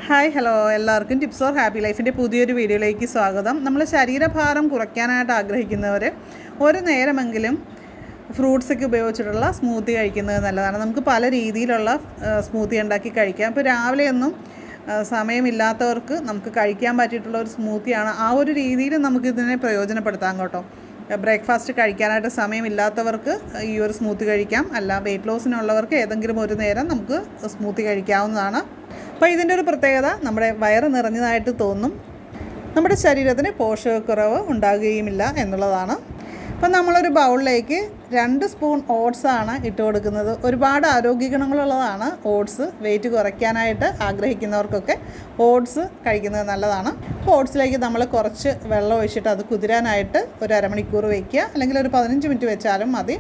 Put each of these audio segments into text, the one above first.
Hi hello എല്ലാവർക്കും tips or happy ലൈഫിൻ്റെ പുതിയൊരു വീഡിയോയിലേക്ക് സ്വാഗതം. നമ്മൾ ശരീരഭാരം കുറയ്ക്കാനായിട്ട് ആഗ്രഹിക്കുന്നവർ ഒരു നേരമെങ്കിലും ഫ്രൂട്ട്സൊക്കെ ഉപയോഗിച്ചിട്ടുള്ള സ്മൂത്തി കഴിക്കുന്നത് നല്ലതാണ്. നമുക്ക് പല രീതിയിലുള്ള സ്മൂത്തി ഉണ്ടാക്കി കഴിക്കാം. ഇപ്പോൾ രാവിലെയൊന്നും സമയമില്ലാത്തവർക്ക് നമുക്ക് കഴിക്കാൻ പറ്റിയിട്ടുള്ള ഒരു സ്മൂത്തിയാണ്. ആ ഒരു രീതിയിൽ നമുക്കിതിനെ പ്രയോജനപ്പെടുത്താം കേട്ടോ. ബ്രേക്ക്ഫാസ്റ്റ് കഴിക്കാനായിട്ട് സമയമില്ലാത്തവർക്ക് ഈ ഒരു സ്മൂത്തി കഴിക്കാം. അല്ല, വെയിറ്റ് ലോസിനുള്ളവർക്ക് ഏതെങ്കിലും ഒരു നേരം നമുക്ക് സ്മൂത്തി കഴിക്കാവുന്നതാണ്. അപ്പോൾ ഇതിൻ്റെ ഒരു പ്രത്യേകത, നമ്മുടെ വയറ് നിറഞ്ഞതായിട്ട് തോന്നും, നമ്മുടെ ശരീരത്തിന് പോഷകക്കുറവ് ഉണ്ടാകുകയുമില്ല എന്നുള്ളതാണ്. അപ്പം നമ്മളൊരു ബൗളിലേക്ക് 2 സ്പൂൺ ഓട്സാണ് ഇട്ട് കൊടുക്കുന്നത്. ഒരുപാട് ആരോഗ്യ ഗുണങ്ങളുള്ളതാണ് ഓട്സ്. വെയിറ്റ് കുറയ്ക്കാനായിട്ട് ആഗ്രഹിക്കുന്നവർക്കൊക്കെ ഓട്സ് കഴിക്കുന്നത് നല്ലതാണ്. അപ്പോൾ ഓട്സിലേക്ക് നമ്മൾ കുറച്ച് വെള്ളം ഒഴിച്ചിട്ട് അത് കുതിരാനായിട്ട് ഒരു അരമണിക്കൂർ വയ്ക്കുക, അല്ലെങ്കിൽ ഒരു 15 മിനിറ്റ് വെച്ചാലും മതി.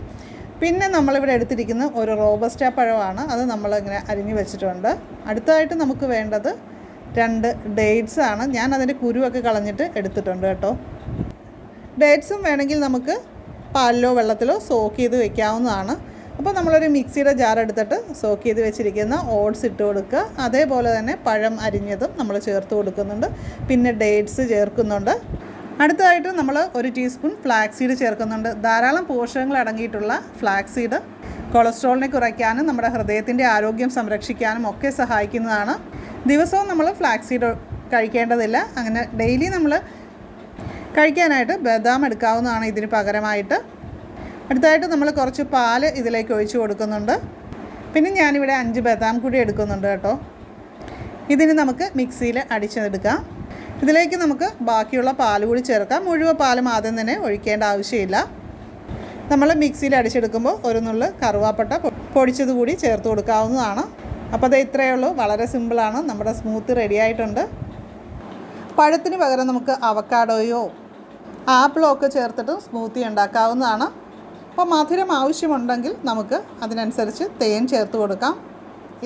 പിന്നെ നമ്മളിവിടെ എടുത്തിരിക്കുന്ന ഒരു റോബസ്റ്റ പഴമാണ്. അത് നമ്മളിങ്ങനെ അരിഞ്ഞ് വെച്ചിട്ടുണ്ട്. അടുത്തതായിട്ട് നമുക്ക് വേണ്ടത് 2 ഡേറ്റ്സ് ആണ്. ഞാൻ അതിൻ്റെ കുരുവൊക്കെ കളഞ്ഞിട്ട് എടുത്തിട്ടുണ്ട് കേട്ടോ. ഡേറ്റ്സും വേണമെങ്കിൽ നമുക്ക് പാലിലോ വെള്ളത്തിലോ സോക്ക് ചെയ്ത് വെക്കാവുന്നതാണ്. അപ്പോൾ നമ്മളൊരു മിക്സിയുടെ ജാർ എടുത്തിട്ട് സോക്ക് ചെയ്ത് വെച്ചിരിക്കുന്ന ഓട്സ് ഇട്ട് കൊടുക്കുക. അതേപോലെ തന്നെ പഴം അരിഞ്ഞതും നമ്മൾ ചേർത്ത് കൊടുക്കുന്നുണ്ട്. പിന്നെ ഡേറ്റ്സ് ചേർക്കുന്നുണ്ട്. അടുത്തതായിട്ട് നമ്മൾ 1 ടീസ്പൂൺ ഫ്ലാക്സ് സീഡ് ചേർക്കുന്നുണ്ട്. ധാരാളം പോഷകങ്ങൾ അടങ്ങിയിട്ടുള്ള ഫ്ലാക്സ് സീഡ് കൊളസ്ട്രോളിനെ കുറയ്ക്കാനും നമ്മുടെ ഹൃദയത്തിൻ്റെ ആരോഗ്യം സംരക്ഷിക്കാനും ഒക്കെ സഹായിക്കുന്നതാണ്. ദിവസവും നമ്മൾ ഫ്ലാക്സ് സീഡ് കഴിക്കേണ്ടതില്ല. അങ്ങനെ ഡെയിലി നമ്മൾ കഴിക്കാനായിട്ട് ബദാം എടുക്കാവുന്നതാണ് ഇതിന് പകരമായിട്ട്. അടുത്തായിട്ട് നമ്മൾ കുറച്ച് പാൽ ഇതിലേക്ക് ഒഴിച്ച് കൊടുക്കുന്നുണ്ട്. പിന്നെ ഞാനിവിടെ 5 ബദാം കൂടി എടുക്കുന്നുണ്ട് കേട്ടോ. ഇതിന് നമുക്ക് മിക്സിയിൽ അടിച്ചെടുക്കാം. ഇതിലേക്ക് നമുക്ക് ബാക്കിയുള്ള പാൽ കൂടി ചേർക്കാം. മുഴുവൻ പാലും ആദ്യം തന്നെ ഒഴിക്കേണ്ട ആവശ്യമില്ല. നമ്മൾ മിക്സിയിൽ അടിച്ചെടുക്കുമ്പോൾ ഒരു നുള്ള് കറുവാപ്പട്ട പൊടിച്ചത് കൂടി ചേർത്ത് കൊടുക്കാവുന്നതാണ്. അപ്പോൾ അത് ഇത്രയേ ഉള്ളൂ. വളരെ സിമ്പിളാണ്. നമ്മുടെ സ്മൂത്തി റെഡി ആയിട്ടുണ്ട്. പഴത്തിന് പകരം നമുക്ക് അവക്കാഡോയോ ആപ്പിളോ ഒക്കെ ചേർത്തിട്ട് സ്മൂത്തി ഉണ്ടാക്കാവുന്നതാണ്. അപ്പോൾ മധുരം ആവശ്യമുണ്ടെങ്കിൽ നമുക്ക് അതിനനുസരിച്ച് തേൻ ചേർത്ത് കൊടുക്കാം.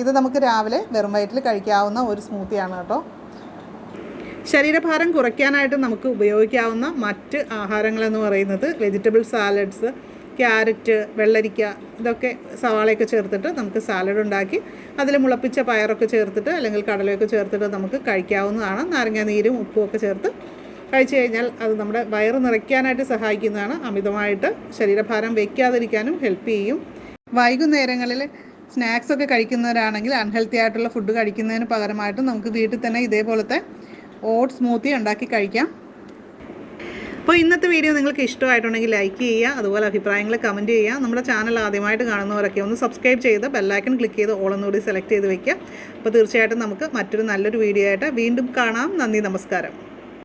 ഇത് നമുക്ക് രാവിലെ വെറും വയറ്റിൽ കഴിക്കാവുന്ന ഒരു സ്മൂത്തിയാണ് കേട്ടോ. ശരീരഭാരം കുറയ്ക്കാനായിട്ട് നമുക്ക് ഉപയോഗിക്കാവുന്ന മറ്റ് ആഹാരങ്ങളെന്ന് പറയുന്നത് വെജിറ്റബിൾ സാലഡ്സ്, ക്യാരറ്റ്, വെള്ളരിക്ക, ഇതൊക്കെ സവാളയൊക്കെ ചേർത്തിട്ട് നമുക്ക് സാലഡ് ഉണ്ടാക്കി അതിൽ മുളപ്പിച്ച പയറൊക്കെ ചേർത്തിട്ട് അല്ലെങ്കിൽ കടലയൊക്കെ ചേർത്തിട്ട് നമുക്ക് കഴിക്കാവുന്നതാണ്. നാരങ്ങാനീരും ഉപ്പും ഒക്കെ ചേർത്ത് കഴിച്ചു കഴിഞ്ഞാൽ അത് നമ്മുടെ വയറ് നിറയ്ക്കാനായിട്ട് സഹായിക്കുന്നതാണ്. അമിതമായിട്ട് ശരീരഭാരം വയ്ക്കാതിരിക്കാനും ഹെൽപ്പ് ചെയ്യും. വൈകുന്നേരങ്ങളിൽ സ്നാക്സൊക്കെ കഴിക്കുന്നവരാണെങ്കിൽ അൺഹെൽത്തി ആയിട്ടുള്ള ഫുഡ് കഴിക്കുന്നതിന് പകരമായിട്ട് നമുക്ക് വീട്ടിൽ തന്നെ ഇതേപോലത്തെ ഓട്സ് സ്മൂത്തി ഉണ്ടാക്കി കഴിക്കാം. അപ്പോൾ ഇന്നത്തെ വീഡിയോ നിങ്ങൾക്ക് ഇഷ്ടമായിട്ടുണ്ടെങ്കിൽ ലൈക്ക് ചെയ്യുക, അതുപോലെ അഭിപ്രായങ്ങൾ കമൻറ്റ് ചെയ്യുക. നമ്മുടെ ചാനൽ ആദ്യമായിട്ട് കാണുന്നവരൊക്കെ ഒന്ന് സബ്സ്ക്രൈബ് ചെയ്ത് ബെല്ലൈക്കൺ ക്ലിക്ക് ചെയ്ത് ഓൾ എന്നുകൂടി സെലക്ട് ചെയ്ത് വയ്ക്കുക. അപ്പോൾ തീർച്ചയായിട്ടും നമുക്ക് മറ്റൊരു നല്ലൊരു വീഡിയോ ആയിട്ട് വീണ്ടും കാണാം. നന്ദി, നമസ്കാരം.